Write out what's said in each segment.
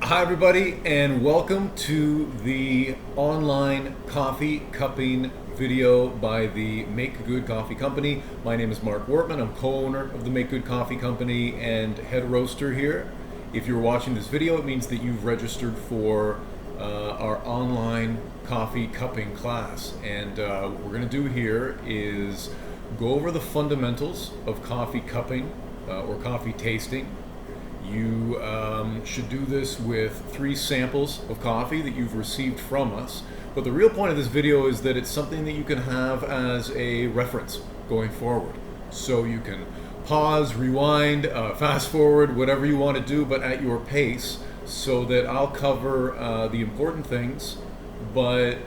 Hi, everybody, and welcome to the online coffee cupping video by the Make Good Coffee Company. My name is Mark Wortman. I'm co-owner of the Make Good Coffee Company and head roaster here. If you're watching this video, it means that you've registered for our online coffee cupping class. And what we're going to do here is go over the fundamentals of coffee cupping or coffee tasting. You should do this with 3 samples of coffee that you've received from us. But the real point of this video is that it's something that you can have as a reference going forward. So you can pause, rewind, fast forward, whatever you want to do, but at your pace, so that I'll cover the important things, but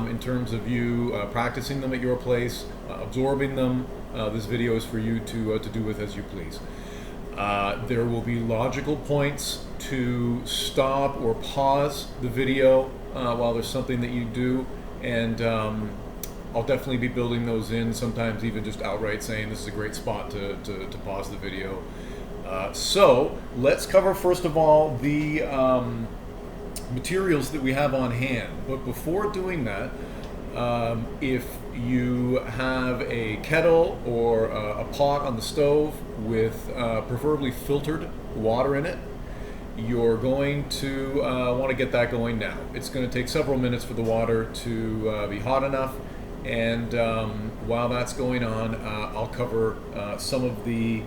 in terms of you practicing them at your place, absorbing them, this video is for you to do with as you please. There will be logical points to stop or pause the video while there's something that you do, and I'll definitely be building those in, sometimes even just outright saying this is a great spot to pause the video. So let's cover first of all the materials that we have on hand. But before doing that, if you have a kettle or a pot on the stove with preferably filtered water in it, you're going to want to get that going now. It's going to take several minutes for the water to be hot enough, and while that's going on, I'll cover some of the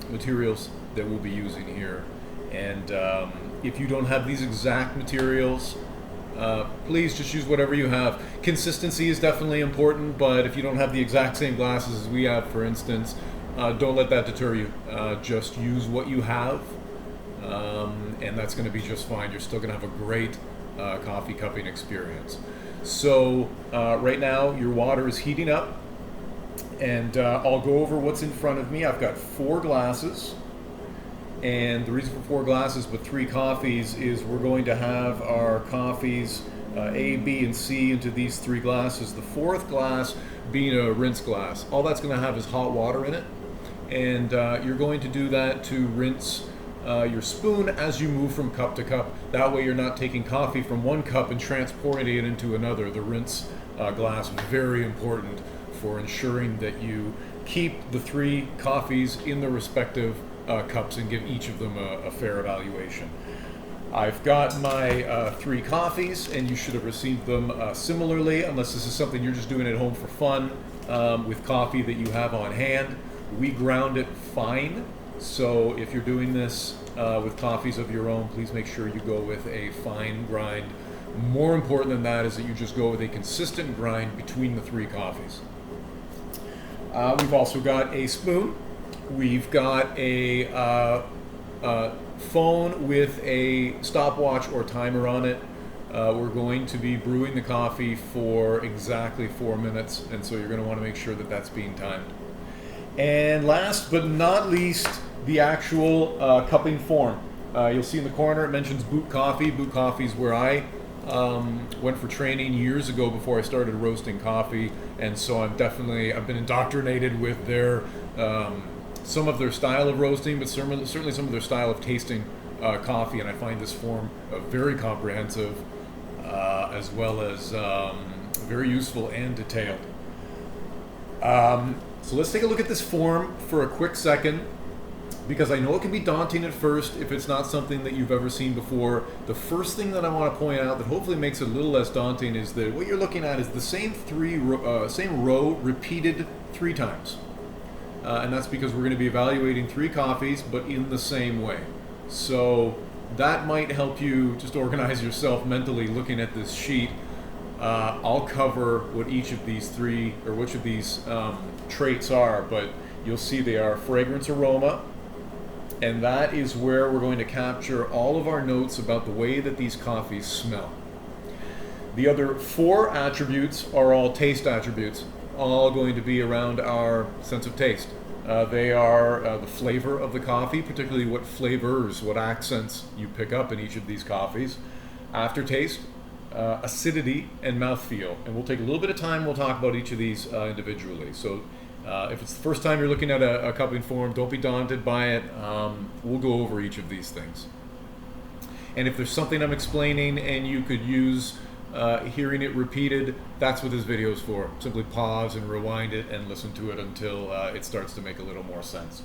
materials that we'll be using here. And if you don't have these exact materials, please just use whatever you have. Consistency is definitely important, but if you don't have the exact same glasses as we have, for instance, don't let that deter you. Just use what you have, and that's going to be just fine. You're still going to have a great coffee cupping experience. So right now your water is heating up, and I'll go over what's in front of me. I've got 4 glasses. And the reason for 4 glasses but 3 coffees is we're going to have our coffees A, B, and C into these 3 glasses. The 4th glass being a rinse glass. All that's going to have is hot water in it. And you're going to do that to rinse your spoon as you move from cup to cup. That way you're not taking coffee from one cup and transporting it into another. The rinse glass is very important for ensuring that you keep the 3 coffees in the respective cups and give each of them a fair evaluation. I've got my 3 coffees, and you should have received them similarly, unless this is something you're just doing at home for fun with coffee that you have on hand. We ground it fine, so if you're doing this with coffees of your own, please make sure you go with a fine grind. More important than that is that you just go with a consistent grind between the 3 coffees. We've also got a spoon. We've got a phone with a stopwatch or timer on it. We're going to be brewing the coffee for exactly 4 minutes, and so you're going to want to make sure that that's being timed. And last but not least, the actual cupping form. You'll see in the corner it mentions Boot Coffee. Boot Coffee is where I went for training years ago before I started roasting coffee, and so I've been indoctrinated with their some of their style of roasting, but certainly some of their style of tasting coffee, and I find this form very comprehensive, as well as very useful and detailed. So let's take a look at this form for a quick second, because I know it can be daunting at first if it's not something that you've ever seen before. The first thing that I want to point out that hopefully makes it a little less daunting is that what you're looking at is the same row repeated 3 times. And that's because we're going to be evaluating 3 coffees, but in the same way. So that might help you just organize yourself mentally looking at this sheet. I'll cover what each of these which of these traits are, but you'll see they are fragrance, aroma, and that is where we're going to capture all of our notes about the way that these coffees smell. The other 4 attributes are all taste attributes, all going to be around our sense of taste. They are the flavor of the coffee, particularly what flavors, what accents you pick up in each of these coffees. Aftertaste, acidity, and mouthfeel. And we'll take a little bit of time, we'll talk about each of these individually. So If it's the first time you're looking at a cupping form, don't be daunted by it. We'll go over each of these things. And if there's something I'm explaining and you could use hearing it repeated, that's what this video is for. Simply pause and rewind it and listen to it until it starts to make a little more sense.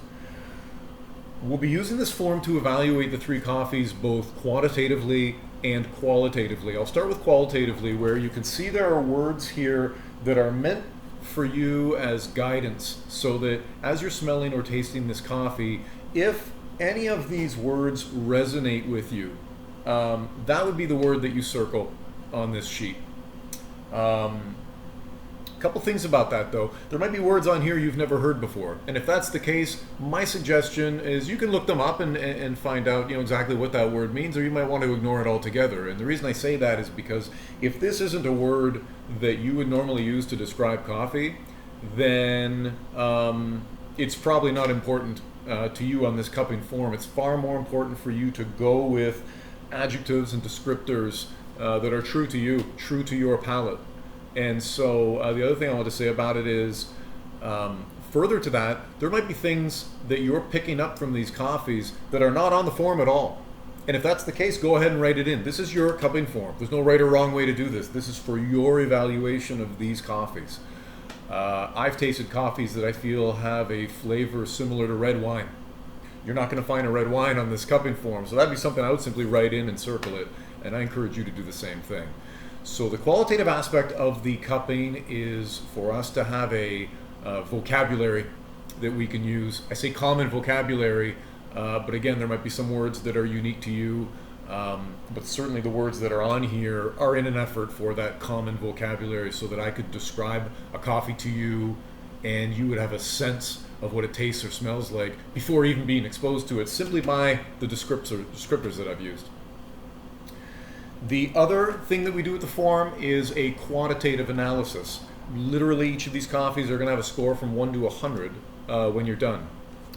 We'll be using this form to evaluate the 3 coffees both quantitatively and qualitatively. I'll start with qualitatively, where you can see there are words here that are meant for you as guidance, so that as you're smelling or tasting this coffee, if any of these words resonate with you, that would be the word that you circle on this sheet. Couple things about that though. There might be words on here you've never heard before, and if that's the case, my suggestion is you can look them up and find out exactly what that word means, or you might want to ignore it altogether. And the reason I say that is because if this isn't a word that you would normally use to describe coffee, then it's probably not important to you on this cupping form. It's far more important for you to go with adjectives and descriptors that are true to you, true to your palate. And so the other thing I want to say about it is, further to that, there might be things that you're picking up from these coffees that are not on the form at all. And if that's the case, go ahead and write it in. This is your cupping form. There's no right or wrong way to do this. This is for your evaluation of these coffees. I've tasted coffees that I feel have a flavor similar to red wine. You're not going to find a red wine on this cupping form, so that'd be something I would simply write in and circle it, and I encourage you to do the same thing. So the qualitative aspect of the cupping is for us to have a vocabulary that we can use. I say common vocabulary, but again, there might be some words that are unique to you, but certainly the words that are on here are in an effort for that common vocabulary, so that I could describe a coffee to you and you would have a sense of what it tastes or smells like before even being exposed to it, simply by the descriptors that I've used. The other thing that we do with the form is a quantitative analysis. Literally, each of these coffees are going to have a score from 1 to 100 when you're done.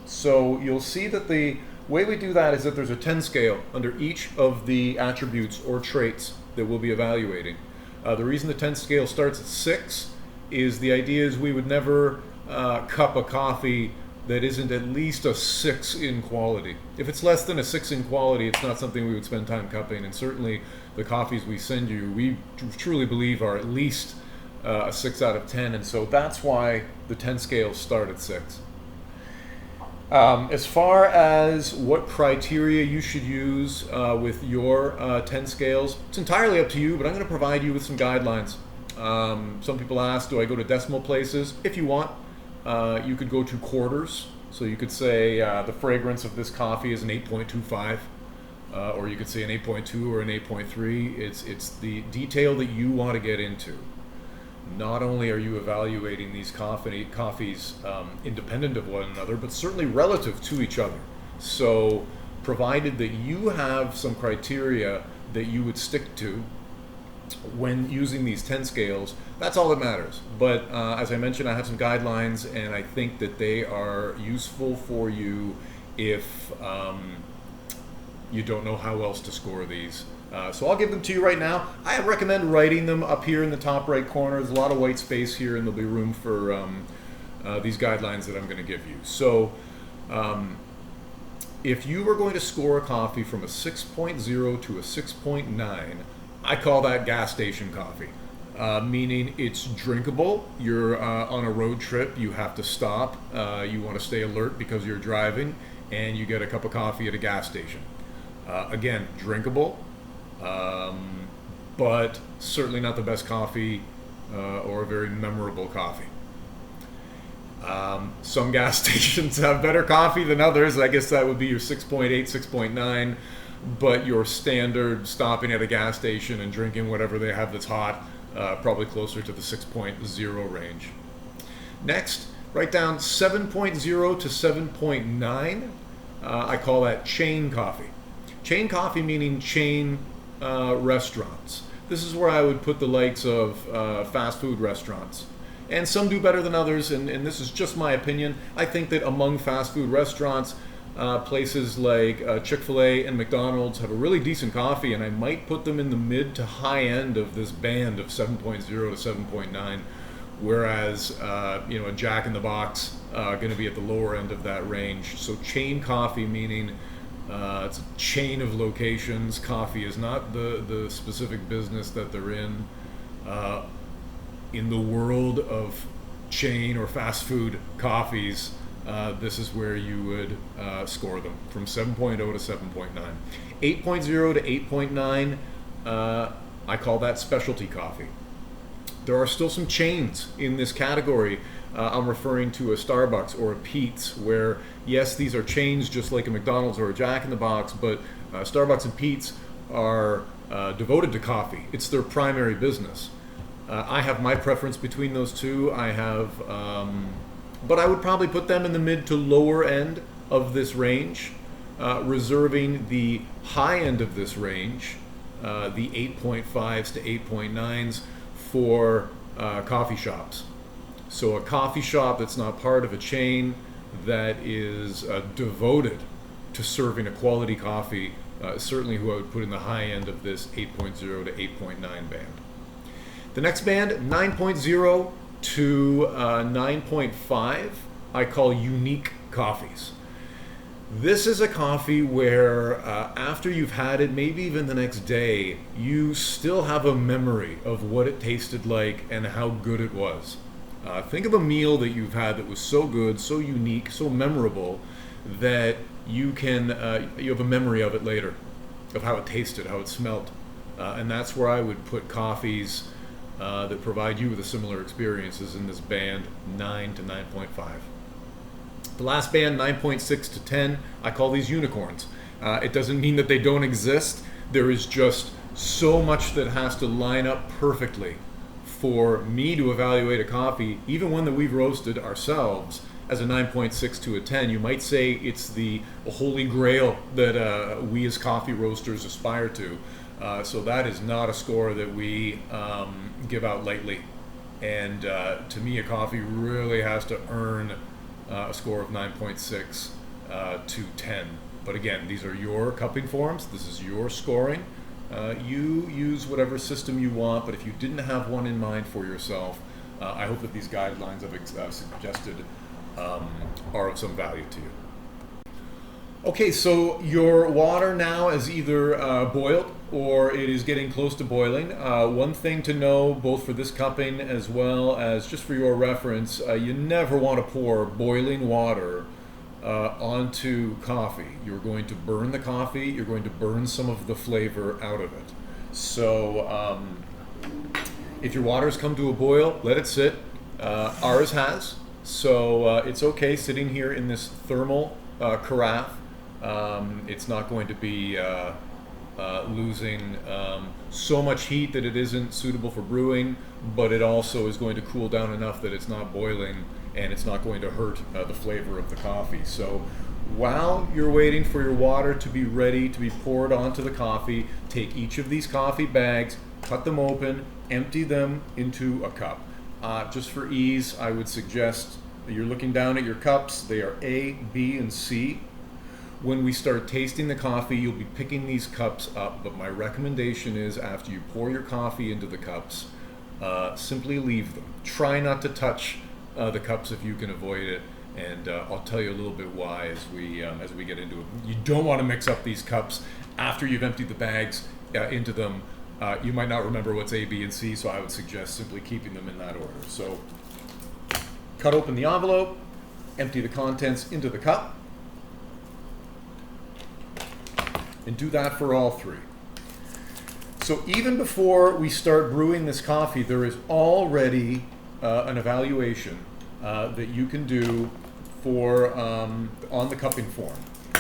So you'll see that the way we do that is that there's a 10 scale under each of the attributes or traits that we'll be evaluating. The reason the 10 scale starts at 6 is the idea is we would never cup a coffee that isn't at least a 6 in quality. If it's less than a 6 in quality, it's not something we would spend time cupping, and certainly the coffees we send you, we truly believe are at least a 6 out of 10, and so that's why the 10 scales start at 6. As far as what criteria you should use with your 10 scales, it's entirely up to you, but I'm going to provide you with some guidelines. Some people ask, do I go to decimal places? If you want, you could go to quarters. So you could say the fragrance of this coffee is an 8.25, or you could say an 8.2 or an 8.3. It's the detail that you want to get into. Not only are you evaluating these coffees independent of one another, but certainly relative to each other. So provided that you have some criteria that you would stick to when using these 10 scales, that's all that matters. But as I mentioned, I have some guidelines, and I think that they are useful for you if you don't know how else to score these. So I'll give them to you right now. I recommend writing them up here in the top right corner. There's a lot of white space here, and there'll be room for these guidelines that I'm going to give you. So if you were going to score a coffee from a 6.0 to a 6.9, I call that gas station coffee, meaning it's drinkable. You're on a road trip, you have to stop, you want to stay alert because you're driving, and you get a cup of coffee at a gas station. Again, drinkable, but certainly not the best coffee or a very memorable coffee. Some gas stations have better coffee than others. I guess that would be your 6.8, 6.9. But your standard stopping at a gas station and drinking whatever they have that's hot, probably closer to the 6.0 range. Next, write down 7.0 to 7.9. I call that chain coffee. Chain coffee meaning chain restaurants. This is where I would put the likes of fast food restaurants. And some do better than others, and this is just my opinion. I think that among fast food restaurants, places like Chick-fil-A and McDonald's have a really decent coffee, and I might put them in the mid to high end of this band of 7.0 to 7.9, whereas a Jack in the Box going to be at the lower end of that range. So chain coffee meaning It's a chain of locations. Coffee is not the specific business that they're in. Uh, in the world of chain or fast food coffees, this is where you would score them from 7.0 to 7.9. 8.0 to 8.9, I call that specialty coffee. There are still some chains in this category. I'm referring to a Starbucks or a Pete's, where yes, these are chains just like a McDonald's or a Jack in the Box, but Starbucks and Pete's are devoted to coffee. It's their primary business. I have my preference between those two. But I would probably put them in the mid to lower end of this range, reserving the high end of this range, the 8.5s to 8.9s, for coffee shops. So a coffee shop that's not part of a chain, that is devoted to serving a quality coffee, certainly who I would put in the high end of this 8.0 to 8.9 band. The next band, 9.0 to 9.5, I call unique coffees. This is a coffee where after you've had it, maybe even the next day, you still have a memory of what it tasted like and how good it was. Think of a meal that you've had that was so good, so unique, so memorable, that you have a memory of it later, of how it tasted, how it smelled. And that's where I would put coffees that provide you with a similar experiences in this band, 9 to 9.5. The last band, 9.6 to 10, I call these unicorns. It doesn't mean that they don't exist. There is just so much that has to line up perfectly for me to evaluate a coffee, even one that we've roasted ourselves, as a 9.6 to a 10. You might say it's the holy grail that we as coffee roasters aspire to. So that is not a score that we give out lightly. And to me, a coffee really has to earn a score of 9.6 to 10. But again, these are your cupping forms. This is your scoring. You use whatever system you want, but if you didn't have one in mind for yourself, I hope that these guidelines I've suggested are of some value to you. Okay, so your water now is either boiled or it is getting close to boiling. One thing to know, both for this cupping as well as just for your reference, you never want to pour boiling water onto coffee. You're going to burn the coffee, you're going to burn some of the flavor out of it. So if your water's come to a boil, let it sit. Ours has, so it's okay sitting here in this thermal carafe. It's not going to be losing so much heat that it isn't suitable for brewing, but it also is going to cool down enough that it's not boiling and it's not going to hurt the flavor of the coffee. So while you're waiting for your water to be ready to be poured onto the coffee, take each of these coffee bags, cut them open, empty them into a cup. Just for ease, I would suggest that you're looking down at your cups. They are A, B, and C. When we start tasting the coffee, you'll be picking these cups up, but my recommendation is after you pour your coffee into the cups, simply leave them. Try not to touch the cups if you can avoid it, and I'll tell you a little bit why as we get into it. You don't want to mix up these cups after you've emptied the bags into them. You might not remember what's A, B, and C, so I would suggest simply keeping them in that order. So cut open the envelope, empty the contents into the cup, and do that for all three. So even before we start brewing this coffee, there is already an evaluation that you can do for on the cupping form,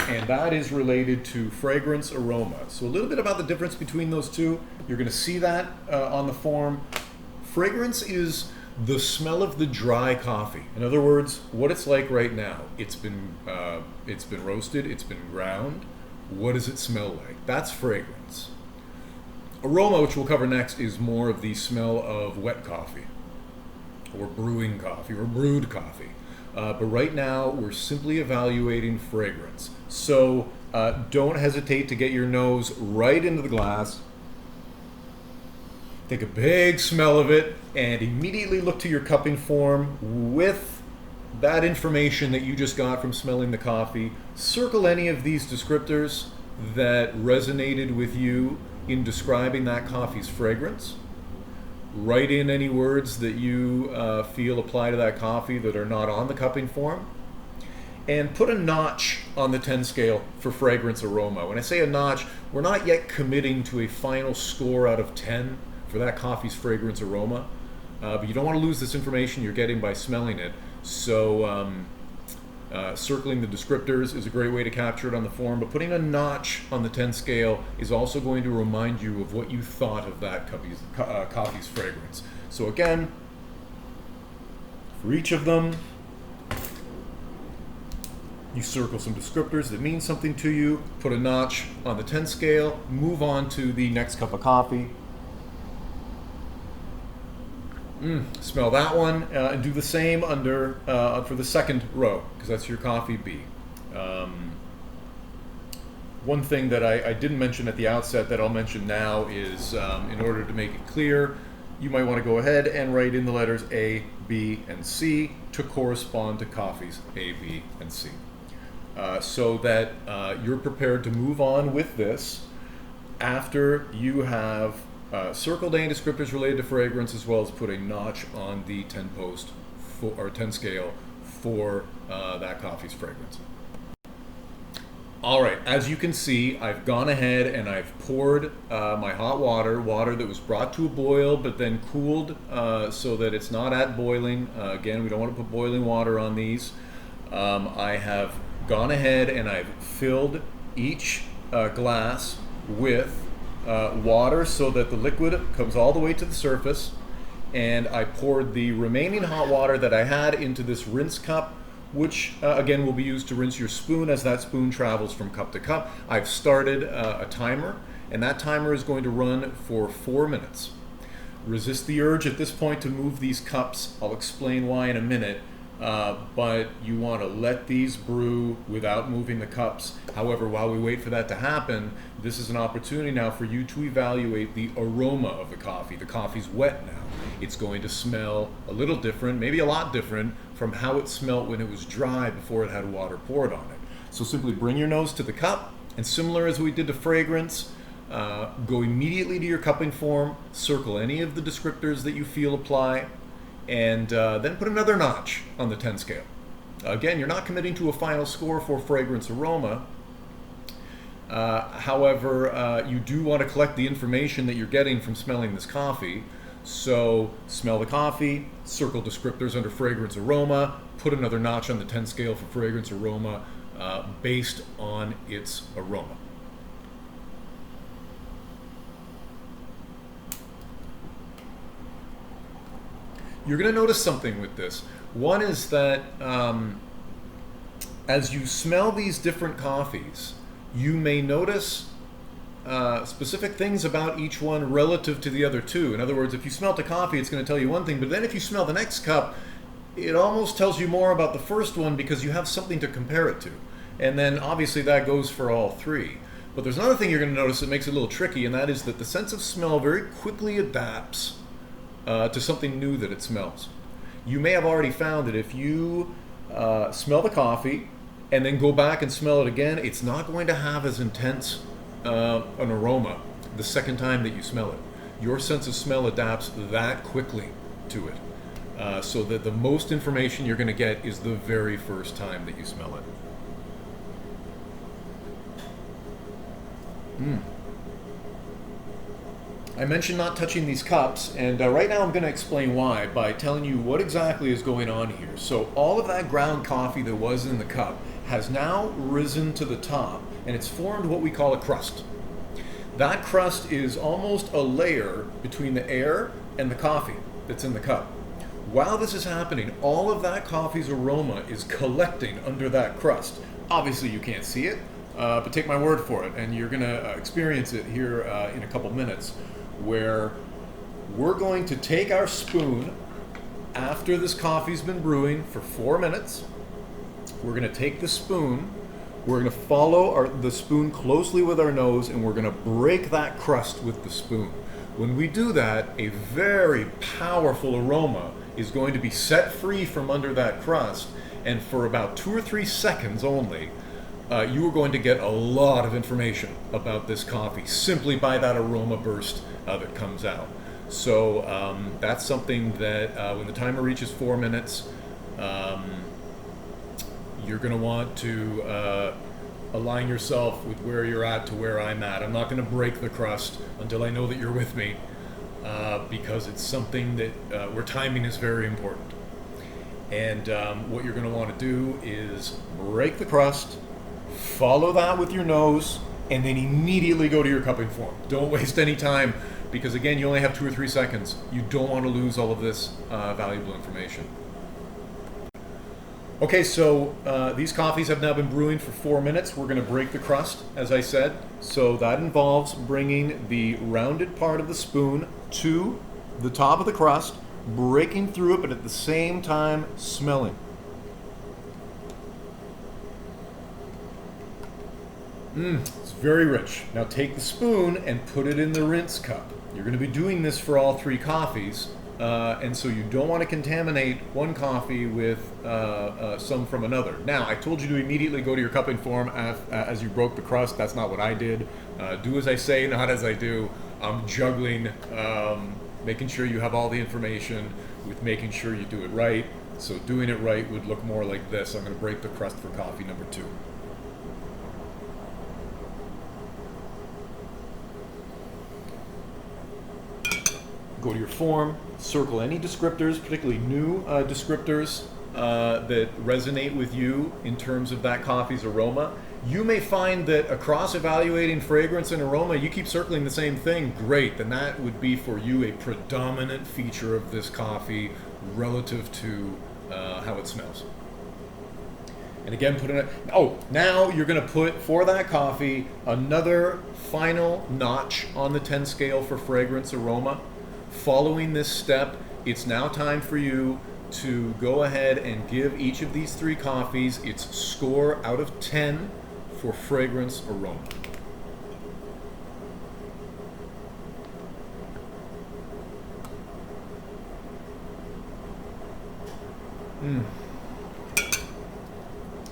and that is related to fragrance, aroma. So a little bit about the difference between those two. You're going to see that on the form. Fragrance is the smell of the dry coffee. In other words, what it's like right now. It's been roasted, it's been ground. What does it smell like? That's fragrance. Aroma, which we'll cover next, is more of the smell of wet coffee, or brewing coffee, or brewed coffee. But right now, we're simply evaluating fragrance. So don't hesitate to get your nose right into the glass. Take a big smell of it, and immediately look to your cupping form with that information that you just got from smelling the coffee, circle any of these descriptors that resonated with you in describing that coffee's fragrance. Write in any words that you feel apply to that coffee that are not on the cupping form. And put a notch on the 10 scale for fragrance aroma. When I say a notch, we're not yet committing to a final score out of 10 for that coffee's fragrance aroma. But you don't want to lose this information you're getting by smelling it. So circling the descriptors is a great way to capture it on the form, but putting a notch on the 10 scale is also going to remind you of what you thought of that coffee's fragrance. So again, for each of them, you circle some descriptors that mean something to you, put a notch on the 10 scale, move on to the next cup of coffee. Smell that one, and do the same for the second row, because that's your coffee B. One thing that I didn't mention at the outset that I'll mention now is, in order to make it clear, you might want to go ahead and write in the letters A, B, and C to correspond to coffees A, B, and C. So that you're prepared to move on with this after you have circled any descriptors related to fragrance, as well as put a notch on the 10 post or 10 scale for that coffee's fragrance. All right, as you can see, I've gone ahead and I've poured my hot water that was brought to a boil but then cooled so that it's not at boiling. Again, we don't want to put boiling water on these. I have gone ahead and I've filled each glass with water so that the liquid comes all the way to the surface, and I poured the remaining hot water that I had into this rinse cup, which again will be used to rinse your spoon as that spoon travels from cup to cup. I've started a timer, and that timer is going to run for 4 minutes. Resist the urge at this point to move these cups. I'll explain why in a minute. But you want to let these brew without moving the cups. However, while we wait for that to happen, this is an opportunity now for you to evaluate the aroma of the coffee. The coffee's wet now. It's going to smell a little different, maybe a lot different, from how it smelled when it was dry before it had water poured on it. So simply bring your nose to the cup, and similar as we did to fragrance, go immediately to your cupping form, circle any of the descriptors that you feel apply, and then put another notch on the 10 scale. Again, you're not committing to a final score for fragrance aroma. However, you do want to collect the information that you're getting from smelling this coffee. So smell the coffee, circle descriptors under fragrance aroma, put another notch on the 10 scale for fragrance aroma based on its aroma. You're going to notice something with this. One is that as you smell these different coffees, you may notice specific things about each one relative to the other two. In other words, if you smelt a coffee, it's going to tell you one thing, but then if you smell the next cup, it almost tells you more about the first one because you have something to compare it to. And then obviously that goes for all three. But there's another thing you're going to notice that makes it a little tricky, and that is that the sense of smell very quickly adapts to something new that it smells. You may have already found that if you smell the coffee and then go back and smell it again, it's not going to have as intense an aroma the second time that you smell it. Your sense of smell adapts that quickly to it, so that the most information you're going to get is the very first time that you smell it. I mentioned not touching these cups, and right now I'm going to explain why by telling you what exactly is going on here. So all of that ground coffee that was in the cup has now risen to the top, and it's formed what we call a crust. That crust is almost a layer between the air and the coffee that's in the cup. While this is happening, all of that coffee's aroma is collecting under that crust. Obviously you can't see it, but take my word for it, and you're going to experience it here in a couple minutes, where we're going to take our spoon after this coffee's been brewing for 4 minutes. We're going to take the spoon, we're going to follow the spoon closely with our nose, and we're going to break that crust with the spoon. When we do that, a very powerful aroma is going to be set free from under that crust, And for about 2 or 3 seconds only, you are going to get a lot of information about this coffee simply by that aroma burst that comes out. So that's something that when the timer reaches 4 minutes, you're going to want to align yourself with where you're at to where I'm at. I'm not going to break the crust until I know that you're with me, because it's something that where timing is very important. And what you're going to want to do is break the crust, follow that with your nose, and then immediately go to your cupping form. Don't waste any time, because again, you only have 2 or 3 seconds. You don't want to lose all of this valuable information. Okay, so these coffees have now been brewing for 4 minutes. We're going to break the crust, as I said. So that involves bringing the rounded part of the spoon to the top of the crust, breaking through it, but at the same time smelling. It's very rich. Now take the spoon and put it in the rinse cup. You're going to be doing this for all 3 coffees. And so you don't want to contaminate one coffee with some from another. Now, I told you to immediately go to your cupping form as you broke the crust. That's not what I did. Do as I say, not as I do. I'm juggling, making sure you have all the information with making sure you do it right. So doing it right would look more like this. I'm going to break the crust for coffee number 2. Go to your form, circle any descriptors, particularly new descriptors that resonate with you in terms of that coffee's aroma. You may find that across evaluating fragrance and aroma, you keep circling the same thing. Great, then that would be for you a predominant feature of this coffee relative to how it smells. And again, put in it. Oh, now you're going to put, for that coffee, another final notch on the 10 scale for fragrance aroma. Following this step, it's now time for you to go ahead and give each of these 3 coffees its score out of 10 for fragrance aroma.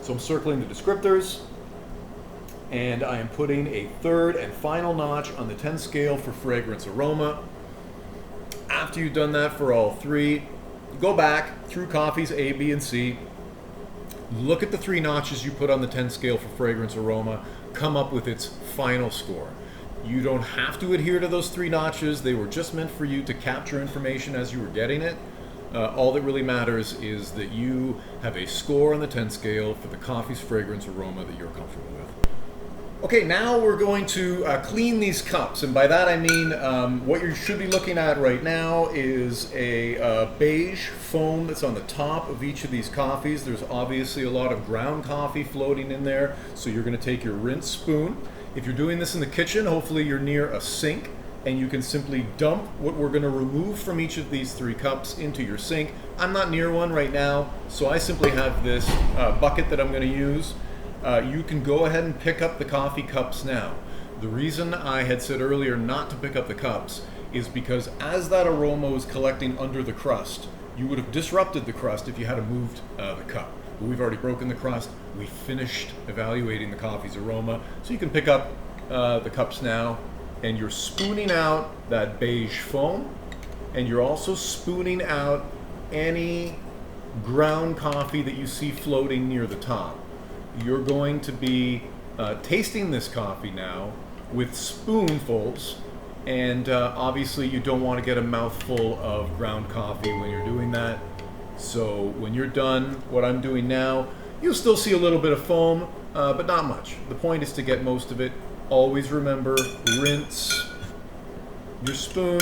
So I'm circling the descriptors, and I am putting a 3rd and final notch on the 10 scale for fragrance aroma. After you've done that for all 3, go back through coffees A, B, and C. Look at the 3 notches you put on the 10 scale for fragrance aroma. Come up with its final score. You don't have to adhere to those 3 notches. They were just meant for you to capture information as you were getting it. All that really matters is that you have a score on the 10 scale for the coffee's fragrance aroma that you're comfortable with. Okay, now we're going to clean these cups, and by that I mean what you should be looking at right now is a beige foam that's on the top of each of these coffees. There's obviously a lot of ground coffee floating in there, so you're going to take your rinse spoon. If you're doing this in the kitchen, hopefully you're near a sink, and you can simply dump what we're going to remove from each of these 3 cups into your sink. I'm not near one right now, so I simply have this bucket that I'm going to use. You can go ahead and pick up the coffee cups now. The reason I had said earlier not to pick up the cups is because as that aroma was collecting under the crust, you would have disrupted the crust if you had moved the cup. But we've already broken the crust. We finished evaluating the coffee's aroma. So you can pick up the cups now, and you're spooning out that beige foam, and you're also spooning out any ground coffee that you see floating near the top. You're going to be tasting this coffee now with spoonfuls, and obviously you don't want to get a mouthful of ground coffee when you're doing that. So when you're done, what I'm doing now, you'll still see a little bit of foam, but not much. The point is to get most of it. Always remember, rinse your spoon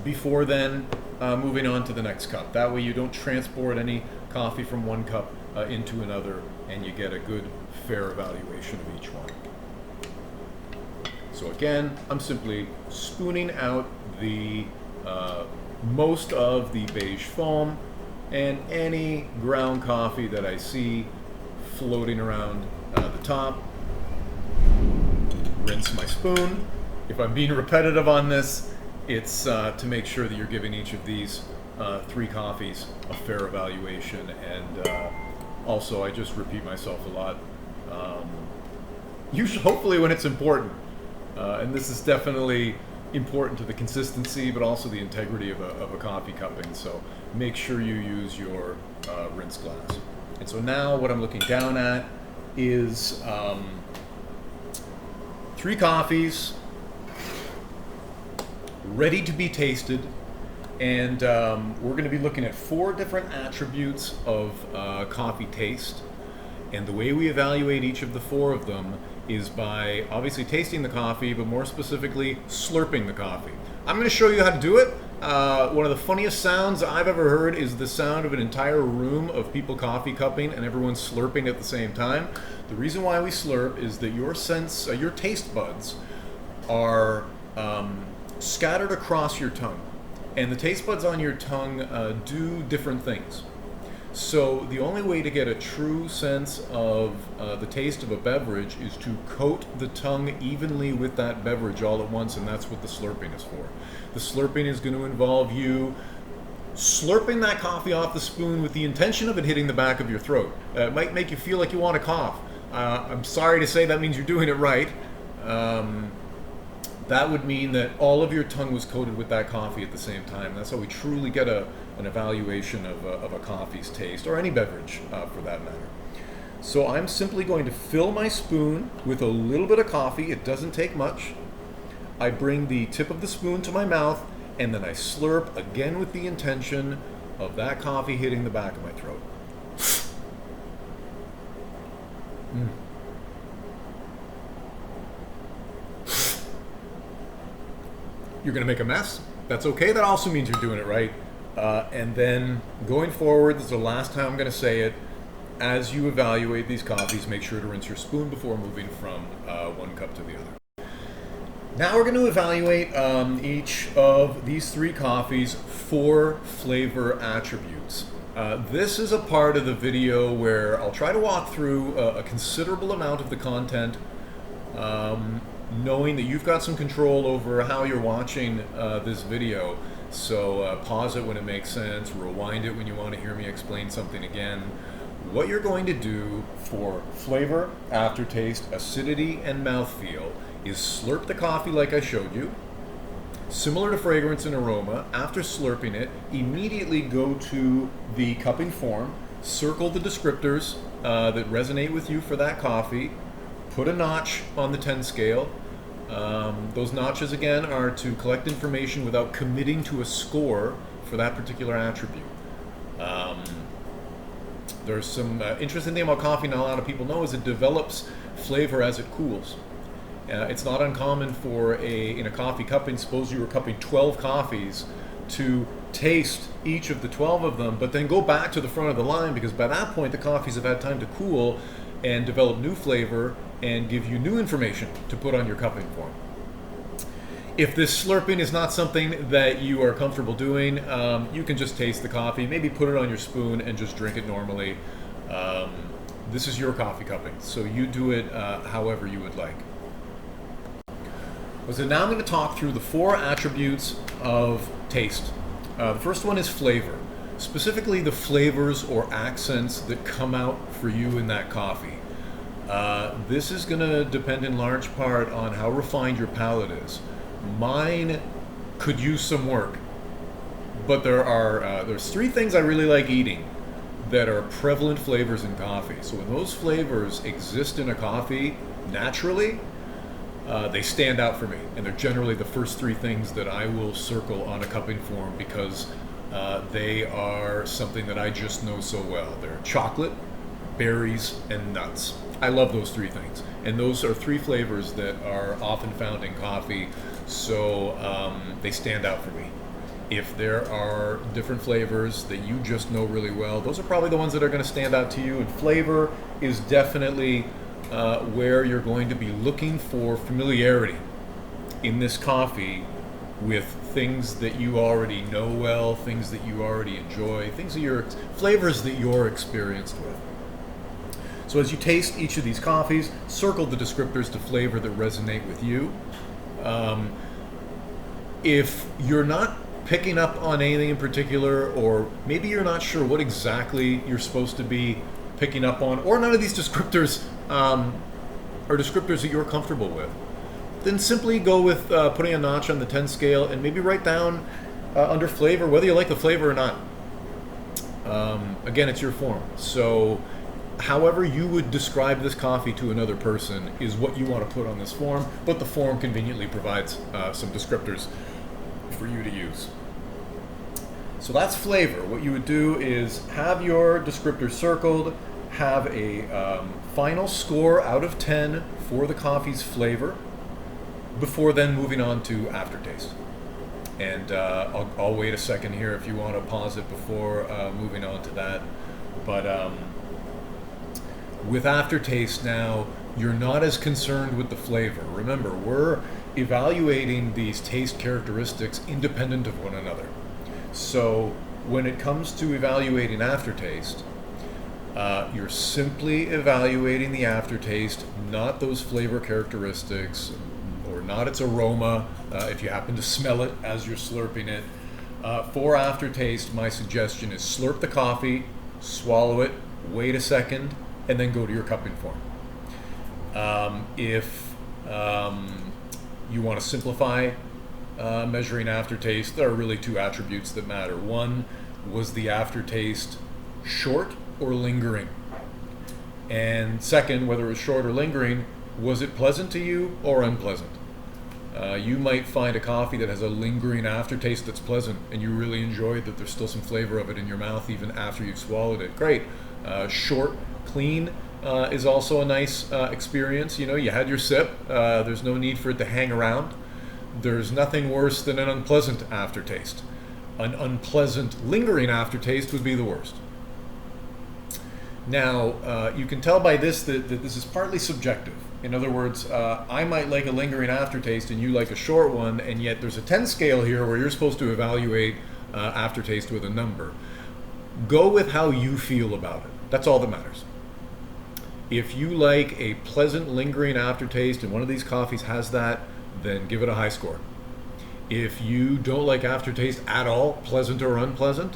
before then moving on to the next cup. That way you don't transport any coffee from one cup into another, and you get a good, fair evaluation of each one. So again, I'm simply spooning out the most of the beige foam and any ground coffee that I see floating around the top. Rinse my spoon. If I'm being repetitive on this, it's to make sure that you're giving each of these 3 coffees a fair evaluation. And also, I just repeat myself a lot. Usually, hopefully, when it's important, and this is definitely important to the consistency, but also the integrity of a coffee cupping. So make sure you use your rinse glass. And so now what I'm looking down at is 3 coffees ready to be tasted. And we're going to be looking at 4 different attributes of coffee taste. And the way we evaluate each of the 4 of them is by obviously tasting the coffee, but more specifically slurping the coffee. I'm going to show you how to do it. One of the funniest sounds I've ever heard is the sound of an entire room of people coffee cupping and everyone slurping at the same time. The reason why we slurp is that your taste buds are scattered across your tongue. And the taste buds on your tongue do different things. So the only way to get a true sense of the taste of a beverage is to coat the tongue evenly with that beverage all at once, and that's what the slurping is for. The slurping is going to involve you slurping that coffee off the spoon with the intention of it hitting the back of your throat. It might make you feel like you want to cough. I'm sorry to say that means you're doing it right. That would mean that all of your tongue was coated with that coffee at the same time. That's how we truly get an evaluation of a coffee's taste, or any beverage for that matter. So I'm simply going to fill my spoon with a little bit of coffee. It doesn't take much. I bring the tip of the spoon to my mouth, and then I slurp again with the intention of that coffee hitting the back of my throat. You're going to make a mess. That's okay. That also means you're doing it right. And then going forward, this is the last time I'm going to say it, as you evaluate these coffees, make sure to rinse your spoon before moving from one cup to the other. Now we're going to evaluate each of these 3 coffees for flavor attributes. This is a part of the video where I'll try to walk through a considerable amount of the content, knowing that you've got some control over how you're watching this video. So pause it when it makes sense, rewind it when you want to hear me explain something again. What you're going to do for flavor, aftertaste, acidity, and mouthfeel is slurp the coffee like I showed you. Similar to fragrance and aroma, after slurping it, immediately go to the cupping form, circle the descriptors that resonate with you for that coffee, put a notch on the 10 scale. Those notches, again, are to collect information without committing to a score for that particular attribute. There's some interesting thing about coffee not a lot of people know is it develops flavor as it cools. It's not uncommon for in a coffee cupping, suppose you were cupping 12 coffees, to taste each of the 12 of them, but then go back to the front of the line, because by that point the coffees have had time to cool and develop new flavor and give you new information to put on your cupping form. If this slurping is not something that you are comfortable doing, you can just taste the coffee, maybe put it on your spoon and just drink it normally. This is your coffee cupping, so you do it however you would like. So now I'm going to talk through the 4 attributes of taste. The first one is flavor, specifically the flavors or accents that come out for you in that coffee. This is going to depend in large part on how refined your palate is. Mine could use some work, but there's 3 things I really like eating that are prevalent flavors in coffee. So when those flavors exist in a coffee naturally, they stand out for me, and they're generally the first 3 things that I will circle on a cupping form, because they are something that I just know so well. They're chocolate, berries, and nuts. I love those 3 things, and those are 3 flavors that are often found in coffee, so they stand out for me. If there are different flavors that you just know really well, those are probably the ones that are going to stand out to you, and flavor is definitely where you're going to be looking for familiarity in this coffee with things that you already know well, things that you already enjoy, flavors that you're experienced with. So as you taste each of these coffees, circle the descriptors to flavor that resonate with you. If you're not picking up on anything in particular, or maybe you're not sure what exactly you're supposed to be picking up on, or none of these descriptors are descriptors that you're comfortable with, then simply go with putting a notch on the 10 scale and maybe write down under flavor whether you like the flavor or not. Again, it's your form. So however you would describe this coffee to another person is what you want to put on this form, but the form conveniently provides some descriptors for you to use. So that's flavor. What you would do is have your descriptor circled, have a final score out of 10 for the coffee's flavor, before then moving on to aftertaste. And I'll wait a second here if you want to pause it before moving on to that. But with aftertaste now, you're not as concerned with the flavor. Remember, we're evaluating these taste characteristics independent of one another. So when it comes to evaluating aftertaste, you're simply evaluating the aftertaste, not those flavor characteristics, or not its aroma, if you happen to smell it as you're slurping it. For aftertaste, my suggestion is slurp the coffee, swallow it, wait a second, and then go to your cupping form. If you want to simplify measuring aftertaste, there are really two attributes that matter. One, was the aftertaste short or lingering? And second, whether it was short or lingering, was it pleasant to you or unpleasant? You might find a coffee that has a lingering aftertaste that's pleasant, and you really enjoyed that there's still some flavor of it in your mouth even after you've swallowed it. Great. Short, clean is also a nice experience. You know, you had your sip. There's no need for it to hang around. There's nothing worse than an unpleasant aftertaste. An unpleasant, lingering aftertaste would be the worst. Now, you can tell by this that this is partly subjective. In other words, I might like a lingering aftertaste and you like a short one, and yet there's a 10 scale here where you're supposed to evaluate aftertaste with a number. Go with how you feel about it. That's all that matters. If you like a pleasant, lingering aftertaste and one of these coffees has that, then give it a high score. If you don't like aftertaste at all, pleasant or unpleasant,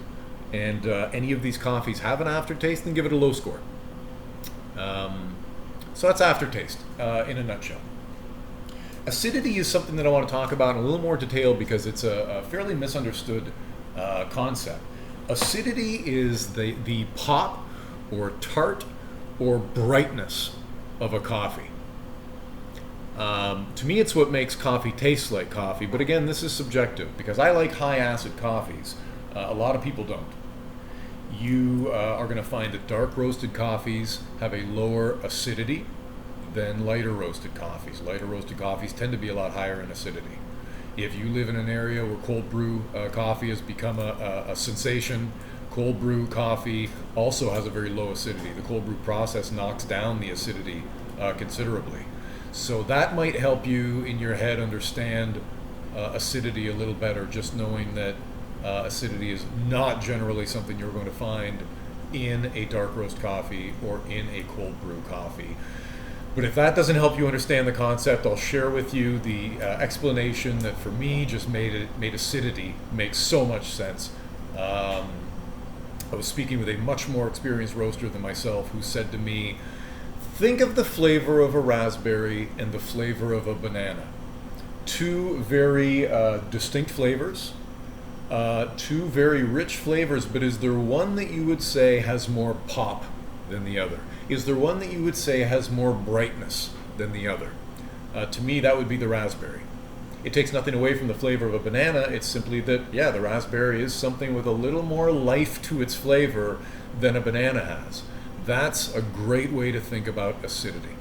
and any of these coffees have an aftertaste, then give it a low score. So that's aftertaste in a nutshell. Acidity is something that I want to talk about in a little more detail because it's a fairly misunderstood concept. Acidity is the pop or tart or brightness of a coffee. To me, it's what makes coffee taste like coffee, but again, this is subjective because I like high acid coffees. A lot of people don't. You are going to find that dark roasted coffees have a lower acidity than lighter roasted coffees. Lighter roasted coffees tend to be a lot higher in acidity. If you live in an area where cold brew coffee has become a sensation, cold brew coffee also has a very low acidity. The cold brew process knocks down the acidity considerably. So that might help you in your head understand acidity a little better, just knowing that acidity is not generally something you're going to find in a dark roast coffee or in a cold brew coffee. But if that doesn't help you understand the concept, I'll share with you the explanation that for me just made acidity make so much sense. I was speaking with a much more experienced roaster than myself who said to me, think of the flavor of a raspberry and the flavor of a banana. Two very distinct flavors. Two very rich flavors, but is there one that you would say has more pop than the other? Is there one that you would say has more brightness than the other? To me, that would be the raspberry. It takes nothing away from the flavor of a banana. It's simply that, yeah, the raspberry is something with a little more life to its flavor than a banana has. That's a great way to think about acidity.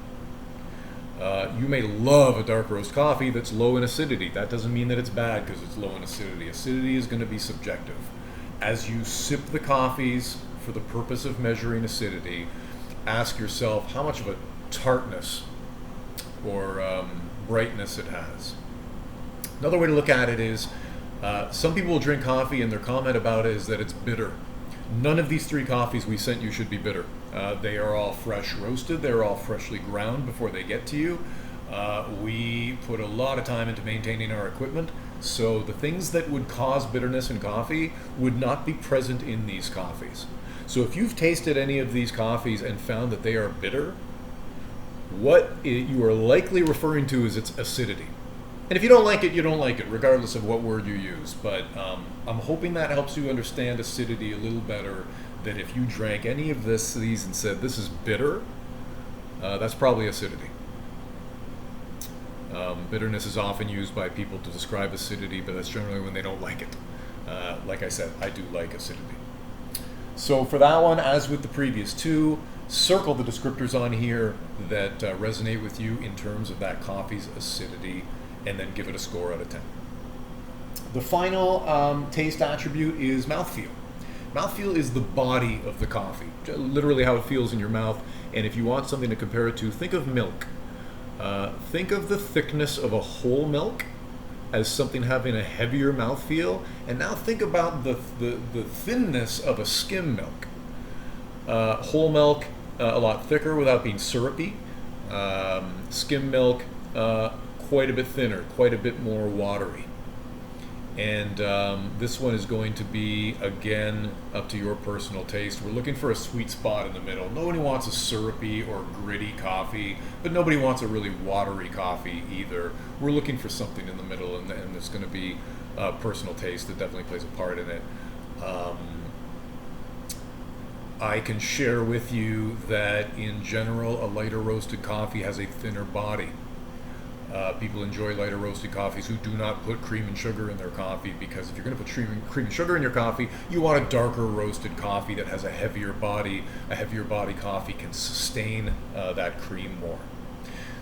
You may love a dark roast coffee that's low in acidity. That doesn't mean that it's bad because it's low in acidity. Acidity is going to be subjective. As you sip the coffees for the purpose of measuring acidity, ask yourself how much of a tartness or brightness it has. Another way to look at it is some people will drink coffee and their comment about it is that it's bitter. None of these three coffees we sent you should be bitter. They are all fresh roasted. They're all freshly ground before they get to you. We put a lot of time into maintaining our equipment, so the things that would cause bitterness in coffee would not be present in these coffees. So if you've tasted any of these coffees and found that they are bitter, you are likely referring to is its acidity. And if you don't like it, you don't like it, regardless of what word you use. But I'm hoping that helps you understand acidity a little better, that if you drank any of these and said, this is bitter, that's probably acidity. Bitterness is often used by people to describe acidity, but that's generally when they don't like it. Like I said, I do like acidity. So for that one, as with the previous two, circle the descriptors on here that resonate with you in terms of that coffee's acidity, and then give it a score out of 10. The final taste attribute is mouthfeel. Mouthfeel is the body of the coffee, literally how it feels in your mouth. And if you want something to compare it to, think of milk. Think of the thickness of a whole milk as something having a heavier mouthfeel, and now think about the thinness of a skim milk. Whole milk, a lot thicker without being syrupy. Skim milk, quite a bit thinner, quite a bit more watery. And this one is going to be, again, up to your personal taste. We're looking for a sweet spot in the middle. Nobody wants a syrupy or gritty coffee, but nobody wants a really watery coffee either. We're looking for something in the middle, and there's going to be personal taste that definitely plays a part in it. I can share with you that, in general, a lighter roasted coffee has a thinner body. People enjoy lighter roasted coffees who do not put cream and sugar in their coffee, because if you're going to put cream and sugar in your coffee, you want a darker roasted coffee that has a heavier body. A heavier body coffee can sustain that cream more.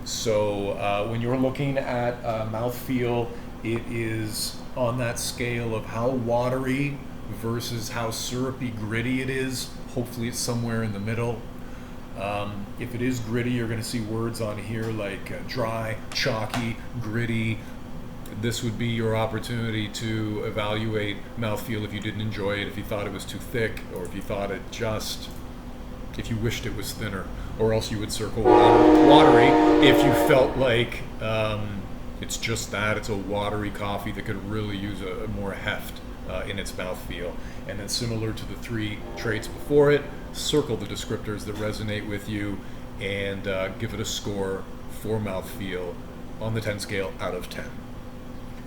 So when you're looking at mouthfeel, it is on that scale of how watery versus how syrupy gritty it is. Hopefully it's somewhere in the middle. If it is gritty, you're going to see words on here like dry, chalky, gritty. This would be your opportunity to evaluate mouthfeel if you didn't enjoy it, if you thought it was too thick, or if you thought if you wished it was thinner, or else you would circle watery if you felt like it's just that, it's a watery coffee that could really use a more heft in its mouthfeel. And then, similar to the three traits before it, circle the descriptors that resonate with you and give it a score for mouthfeel on the 10 scale out of 10.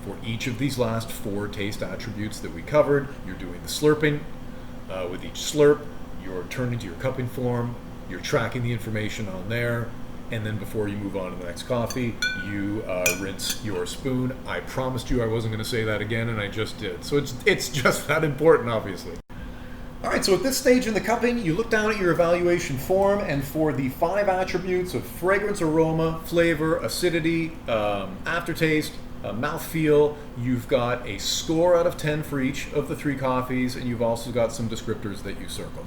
For each of these last 4 taste attributes that we covered, you're doing the slurping. With each slurp, you're turning to your cupping form, you're tracking the information on there, and then before you move on to the next coffee, you rinse your spoon. I promised you I wasn't going to say that again, and I just did. So it's just that important, obviously. All right, so at this stage in the cupping, you look down at your evaluation form, and for the 5 attributes of fragrance, aroma, flavor, acidity, aftertaste, mouthfeel, you've got a score out of 10 for each of the 3 coffees, and you've also got some descriptors that you circled.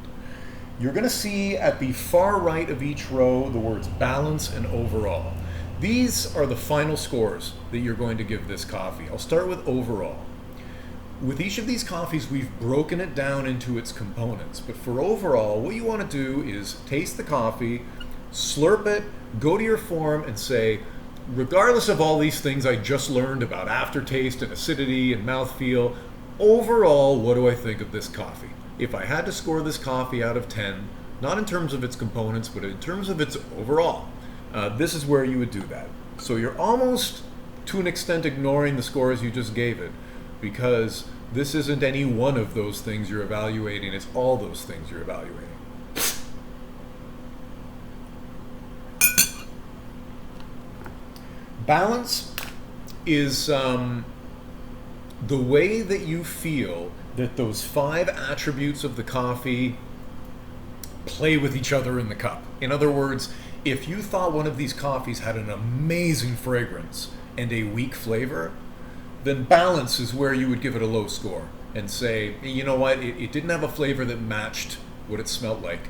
You're going to see at the far right of each row the words balance and overall. These are the final scores that you're going to give this coffee. I'll start with overall. With each of these coffees, we've broken it down into its components. But for overall, what you want to do is taste the coffee, slurp it, go to your form and say, regardless of all these things I just learned about aftertaste and acidity and mouthfeel, overall, what do I think of this coffee? If I had to score this coffee out of 10, not in terms of its components, but in terms of its overall, this is where you would do that. So you're almost, to an extent, ignoring the scores you just gave it, because this isn't any one of those things you're evaluating, it's all those things you're evaluating. Balance is the way that you feel that those 5 attributes of the coffee play with each other in the cup. In other words, if you thought one of these coffees had an amazing fragrance and a weak flavor, then balance is where you would give it a low score and say, you know what, it didn't have a flavor that matched what it smelled like.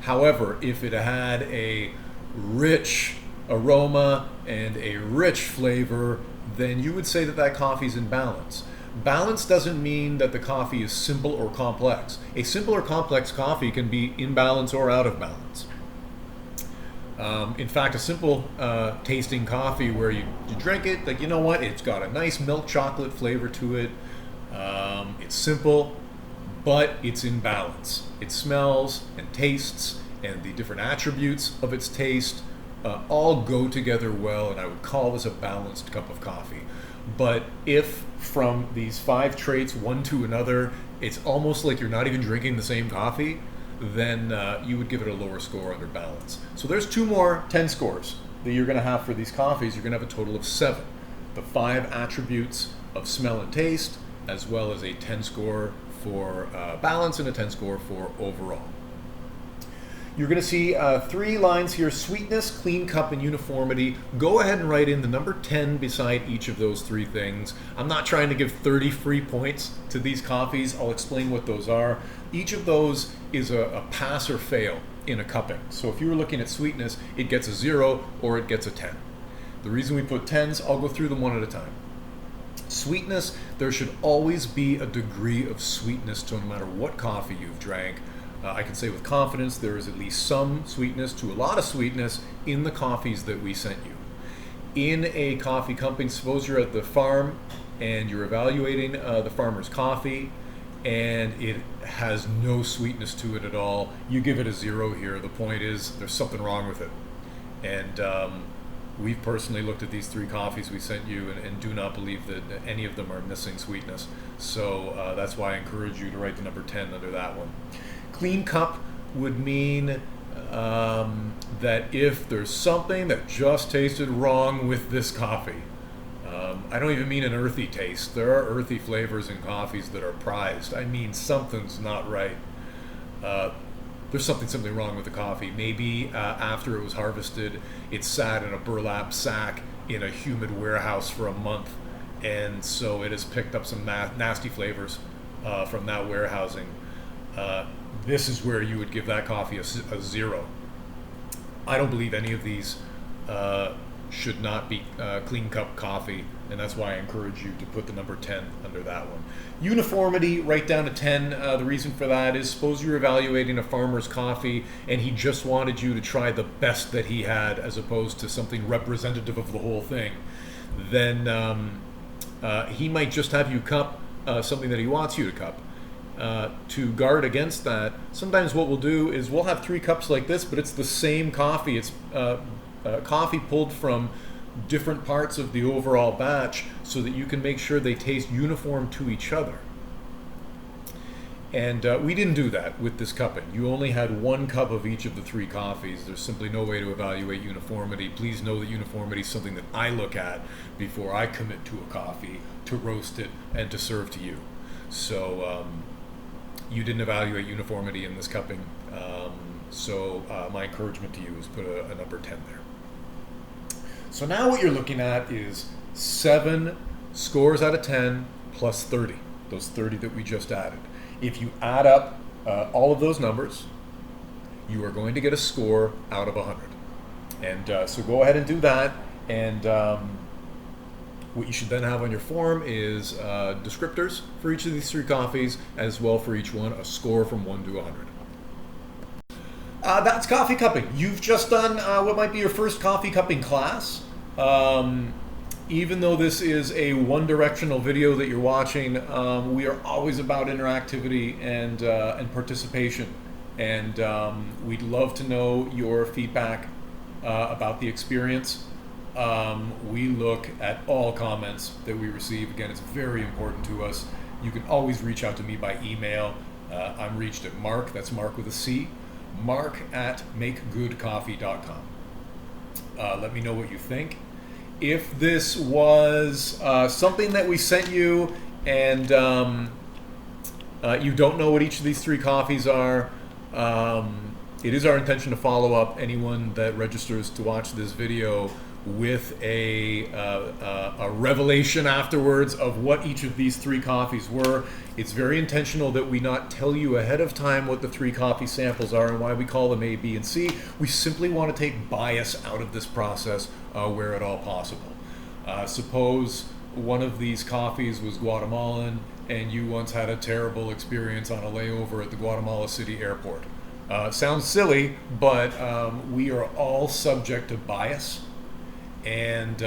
However, if it had a rich aroma and a rich flavor, then you would say that that coffee's in balance. Balance doesn't mean that the coffee is simple or complex. A simple or complex coffee can be in balance or out of balance. In fact, a simple tasting coffee where you drink it, like, you know what, it's got a nice milk chocolate flavor to it. It's simple, but it's in balance. It smells and tastes, and the different attributes of its taste all go together well, and I would call this a balanced cup of coffee. But if from these 5 traits, one to another, it's almost like you're not even drinking the same coffee, then you would give it a lower score under balance. So there's 2 more 10 scores that you're going to have for these coffees. You're going to have a total of 7. The 5 attributes of smell and taste, as well as a 10 score for balance and a 10 score for overall. You're going to see 3 lines here: sweetness, clean cup, and uniformity. Go ahead and write in the number 10 beside each of those 3 things. I'm not trying to give 30 free points to these coffees. I'll explain what those are. Each of those is a pass or fail in a cupping. So if you were looking at sweetness, it gets a 0 or it gets a 10. The reason we put 10s, I'll go through them one at a time. Sweetness, there should always be a degree of sweetness to no matter what coffee you've drank. I can say with confidence there is at least some sweetness to a lot of sweetness in the coffees that we sent you. In a coffee company, suppose you're at the farm and you're evaluating the farmer's coffee and it has no sweetness to it at all, you give it a 0 here. The point is there's something wrong with it. And we've personally looked at these 3 coffees we sent you and do not believe that any of them are missing sweetness. So that's why I encourage you to write the number 10 under that one. Clean cup would mean that if there's something that just tasted wrong with this coffee, I don't even mean an earthy taste. There are earthy flavors in coffees that are prized. I mean something's not right. There's something wrong with the coffee. Maybe after it was harvested, it sat in a burlap sack in a humid warehouse for a month, and so it has picked up some nasty flavors from that warehousing. This is where you would give that coffee a 0. I don't believe any of these should not be clean cup coffee, and that's why I encourage you to put the number 10 under that one. Uniformity, right down to 10. The reason for that is, suppose you're evaluating a farmer's coffee and he just wanted you to try the best that he had as opposed to something representative of the whole thing. Then he might just have you cup something that he wants you to cup. To guard against that, sometimes what we'll do is we'll have 3 cups like this, but it's the same coffee. It's coffee pulled from different parts of the overall batch so that you can make sure they taste uniform to each other. And we didn't do that with this cupping. You only had 1 cup of each of the 3 coffees. There's simply no way to evaluate uniformity. Please know that uniformity is something that I look at before I commit to a coffee, to roast it, and to serve to you. So you didn't evaluate uniformity in this cupping. So my encouragement to you is put a number 10 there. So now what you're looking at is 7 scores out of 10 plus 30, those 30 that we just added. If you add up all of those numbers, you are going to get a score out of 100. And so go ahead and do that. And what you should then have on your form is descriptors for each of these 3 coffees, as well for each one, a score from 1 to 100. That's coffee cupping. You've just done what might be your first coffee cupping class. Even though this is a one-directional video that you're watching, we are always about interactivity and participation. And we'd love to know your feedback about the experience. We look at all comments that we receive. Again, it's very important to us. You can always reach out to me by email. I'm reached at Mark, that's Mark with a C, mark@makegoodcoffee.com. Let me know what you think. If this was something that we sent you and you don't know what each of these 3 coffees are, it is our intention to follow up anyone that registers to watch this video with a revelation afterwards of what each of these 3 coffees were. It's very intentional that we not tell you ahead of time what the 3 coffee samples are and why we call them A, B, and C. We simply want to take bias out of this process where at all possible. Suppose one of these coffees was Guatemalan and you once had a terrible experience on a layover at the Guatemala City airport. Sounds silly, but we are all subject to bias, and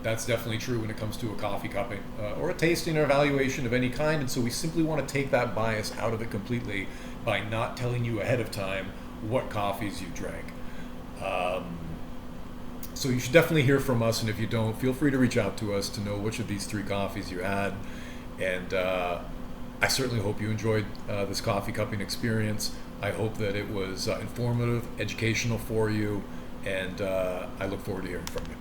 that's definitely true when it comes to a coffee cupping or a tasting or evaluation of any kind. And so we simply want to take that bias out of it completely by not telling you ahead of time what coffees you drank. So you should definitely hear from us, and if you don't, feel free to reach out to us to know which of these 3 coffees you had. And I certainly hope you enjoyed this coffee cupping experience. I hope that it was informative, educational for you, and I look forward to hearing from you.